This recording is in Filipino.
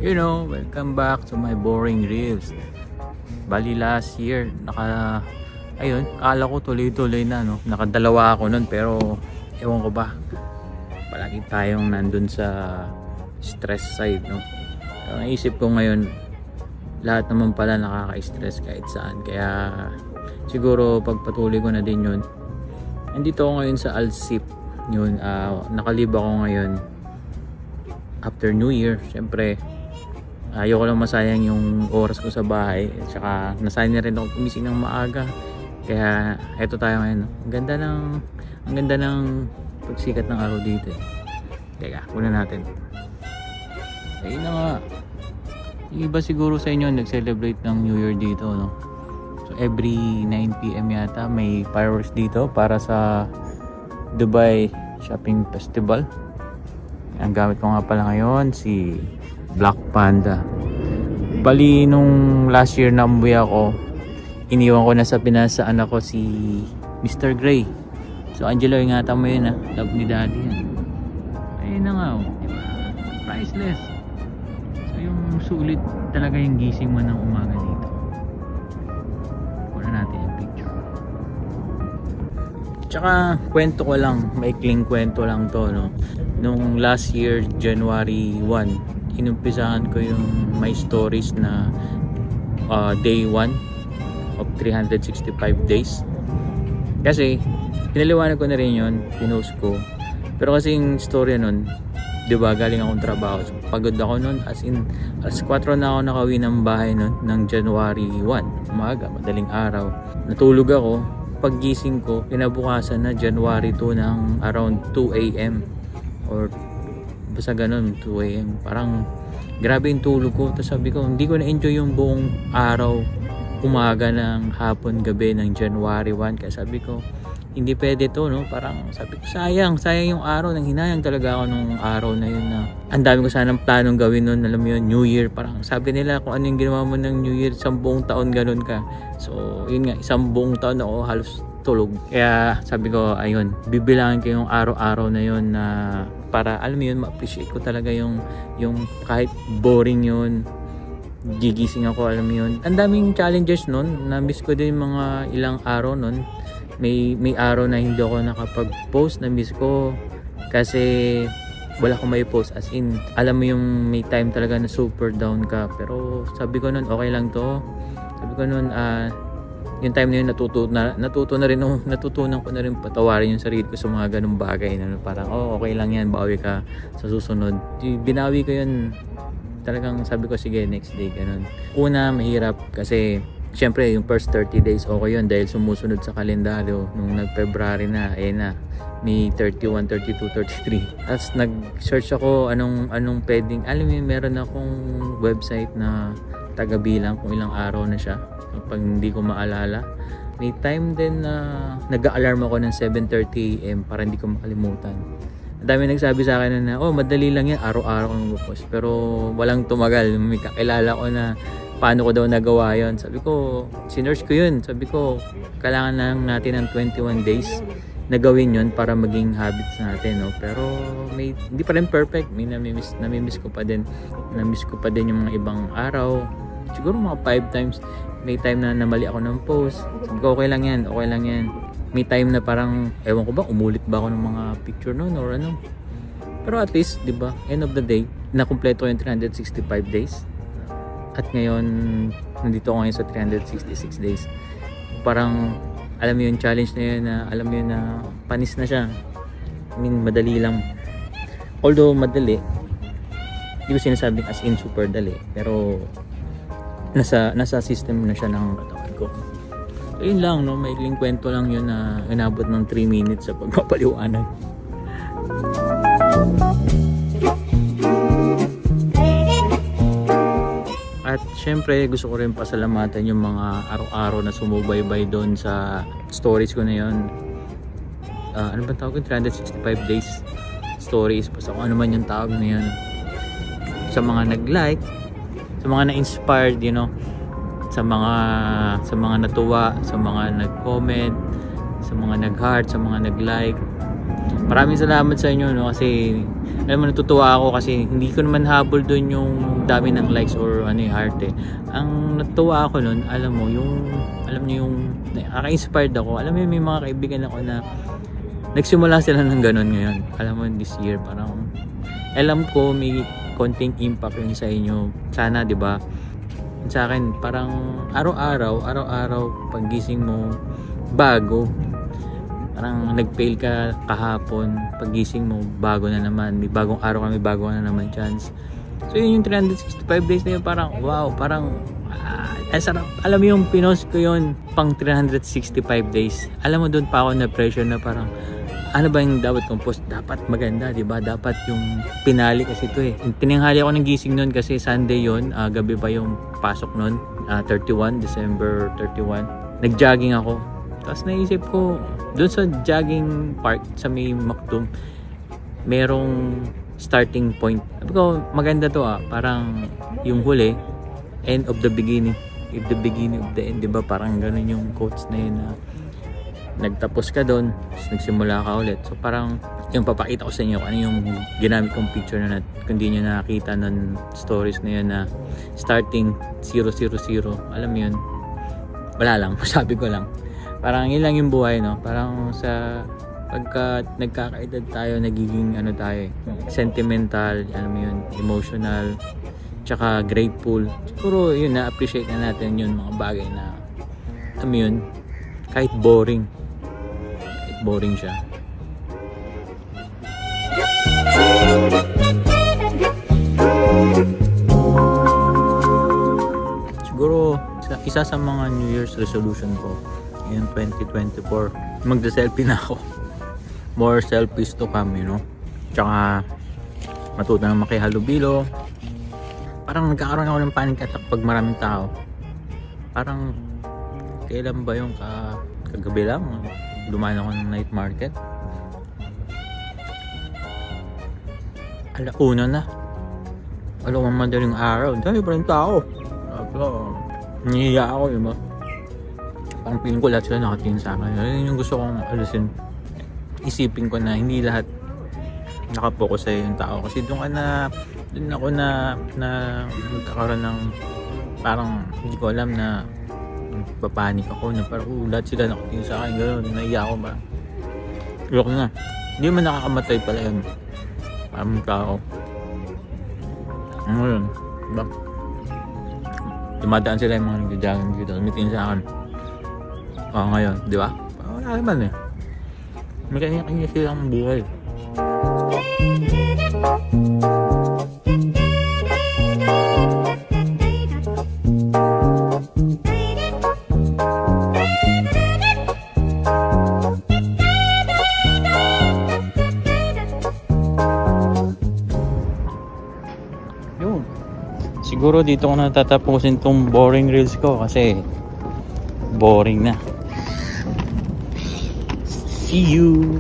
Welcome back to my boring reels. Bali last year, akala ko tuloy-tuloy na, no? Nakadalawa ako nun, pero ewan ko ba, palagi tayong nandun sa stress side, no? Pero naisip ko ngayon, lahat naman pala nakaka-stress kahit saan. Kaya siguro pagpatuloy ko na din yun. Nandito ako ngayon sa Alsip. Yun, nakalib ako ngayon after New Year. Syempre, ayoko lang masayang yung oras ko sa bahay. At saka nasanay na rin ako gumising ng maaga. Kaya eto tayo ngayon. Ang ganda ng pagsikat ng araw dito. Teka, una natin. Ayun na nga. Yung iba siguro sa inyo nag-celebrate ng New Year dito, no? So every 9 PM yata may fireworks dito para sa Dubai Shopping Festival. Ang gamit ko nga pala ngayon si Black Panda. Bali nung last year na umuwi ako, iniwan ko na sa Pinas sa anak ko si Mr. Gray. So Angelo, ingatan mo yun, ha? Love ni Daddy yan. Ayun na nga, diba? Priceless. So yung sulit talaga yung gising mo ng umaga dito. Kuha natin yung picture. Tsaka kwento ko lang, maikling kwento lang to, no? Nung last year January 1, inumpisahan ko yung my stories na day 1 of 365 days. Kasi pinaliwanag ko na rin yun, pinost ko. Pero kasi yung story nun, diba, galing akong trabaho, so pagod ako nun, as 4 na ako nakauwi ng bahay nun ng January 1, umaga, madaling araw. Natulog ako, paggising ko kinabukasan na January 2 ng around 2 AM or basta ganun, 2 AM. Parang grabe yung tulog ko. Tapos sabi ko, hindi ko na-enjoy yung buong araw, umaga ng hapon, gabi ng January 1. Kaya sabi ko, hindi pwede to, no? Parang sabi ko, sayang yung araw. Nang hinayang talaga ako nung araw na yun, na ang dami ko sanang planong gawin nun. Alam mo yun, New Year. Parang sabi nila kung ano yung ginawa mo ng New Year, 10 buong taon ganun ka. So yun nga, 1 buong taon ako halos tulog. Kaya sabi ko, ayun, bibilangin ko yung araw-araw na yun na para, alam mo yun, ma-appreciate ko talaga yung kahit boring yun, gigising ako, alam mo yun. Ang daming challenges nun, na-miss ko din mga ilang araw nun. May araw na hindi ako nakapag-post, na-miss ko kasi wala akong may post, as in, alam mo yung may time talaga na super down ka. Pero sabi ko nun, okay lang to. Sabi ko nun, yung time na yun natutunan ko na rin patawarin yung sarili ko sa mga ganung bagay na parang okay lang yan, bawi ka sa susunod. Binawi ko yun, talagang sabi ko sige, next day, ganun. Una, mahirap kasi syempre yung first 30 days okay yun dahil sumusunod sa kalendaryo. Nung nag-February na, na may 31, 32, 33. Tapos nag-search ako anong pwedeng, alam mo, meron akong website na tagabilang kung ilang araw na siya. Pag hindi ko maalala, may time din na nag-a-alarm ako ng 7:30 AM para hindi ko makalimutan. Ang dami nagsabi sa akin na madali lang yan, araw-araw ko mag-post. Pero walang tumagal. May kakilala ko na paano ko daw nagawa yon. Sabi ko, sinearch ko yun. Sabi ko, kailangan lang natin ng 21 days na gawin yun para maging habits natin, no? Pero hindi pa rin perfect. May namimiss ko pa din. Namiss ko pa din yung mga ibang araw. Siguro mga 5 times. May time na namali ako ng post. Sabi ko, okay lang yan. May time na parang, ewan ko ba, umulit ba ako ng mga picture noon or ano. Pero at least, di ba, end of the day, nakumpleto ko yung 365 days. At ngayon, nandito ako ngayon sa 366 days. Parang, alam mo yung challenge na yun, na alam mo yun na panis na siya. I mean, madali lang. Although madali, hindi ko sinasabing as in super dali. Pero, nasa system na siya ng katawan ko. So yun lang, no? Maikling kwento lang yun na inabot ng 3 minutes sa pagpapaliwanag. At syempre gusto ko rin pasalamatan yung mga araw-araw na sumubaybay doon sa stories ko na yun. Ano ba tawag yun? 365 days stories, basta kung ano man yung tawag na yun. Sa mga nag-like, sa mga na-inspired, sa mga natuwa, sa mga nag-comment, sa mga nag-heart, sa mga nag-like. Maraming salamat sa inyo, no, kasi alam mo, natutuwa ako kasi hindi ko naman habol doon yung dami ng likes or ano yung heart eh. Ang natutuwa ako noon, alam mo yung nakaka-inspired ako. Alam mo, may mga kaibigan ako na nagsimula sila ng ganun ngayon. Alam mo, this year parang alam ko may konting impact yun sa inyo. Sana, 'di ba? Sa akin parang araw-araw paggising mo bago. Parang nag-fail ka kahapon, pagising mo bago na naman, may bagong araw ka, may bago na naman chance. So yun yung 365 days na yun, parang wow, parang sarap. Alam mo yung pinost ko yun pang 365 days. Alam mo, doon pa ako na pressure na parang ano ba yung dapat kong post? Dapat maganda, di ba? Dapat yung pinali kasi ito eh. Tinanghali ako ng gising nun kasi Sunday yun, gabi pa yung pasok nun, 31, December 31. Nag-jogging ako. Tapos naisip ko, doon sa jogging park sa may Macdum, merong starting point. Sabi ko, maganda to parang yung huli, end of the beginning. If the beginning of the end, di ba? Parang ganun yung quotes na yun na nagtapos ka doon, nagsimula ka ulit. So parang yung papakita ko sa inyo ano yung ginamit kong picture na kung di nyo nakakita nun stories na yun na starting 000. Alam mo yun, wala lang, sabi ko lang. Parang yun lang yung buhay, no? Parang sa pagka nagkakaedad tayo, nagiging ano tayo, sentimental, alam mo yun, emotional, tsaka grateful. Siguro yun, na-appreciate na natin yun, mga bagay na alam mo yun, kahit boring siya. Siguro isa sa mga New Year's resolution ko yung 2024, magda-selfie na ako. More selfies to come, you know. Tsaka matuto na makihalubilo. Parang nagkakaroon ako ng panic attack pag maraming tao. Parang kailan ba yung kagabi lang dumaan ako ng night market, alauna na, alam mo, madaling araw, dami pa rin tao. Nihiya ako, diba? Parang feeling ko lahat sila nakatingin sa akin. Yun yung gusto kong alisin. Isipin ko na hindi lahat nakapokus sa yung tao, kasi doon ako na magkakaroon ng parang hindi ko alam na papanik ako na parang lahat sila nakatingin sa akin, gano'n, naiya ako ba? Ayoko na, hindi man nakakamatay pala yun, parang tao. Ano yun, diba? Dumadaan sila yung mga nagjajagan dito, tumitingin sa akin. Ngayon, di ba? Wala naman eh. May kanya-kanya silang buhay. Yun. Siguro dito ko na tatapusin tong boring reels ko kasi boring na. See you!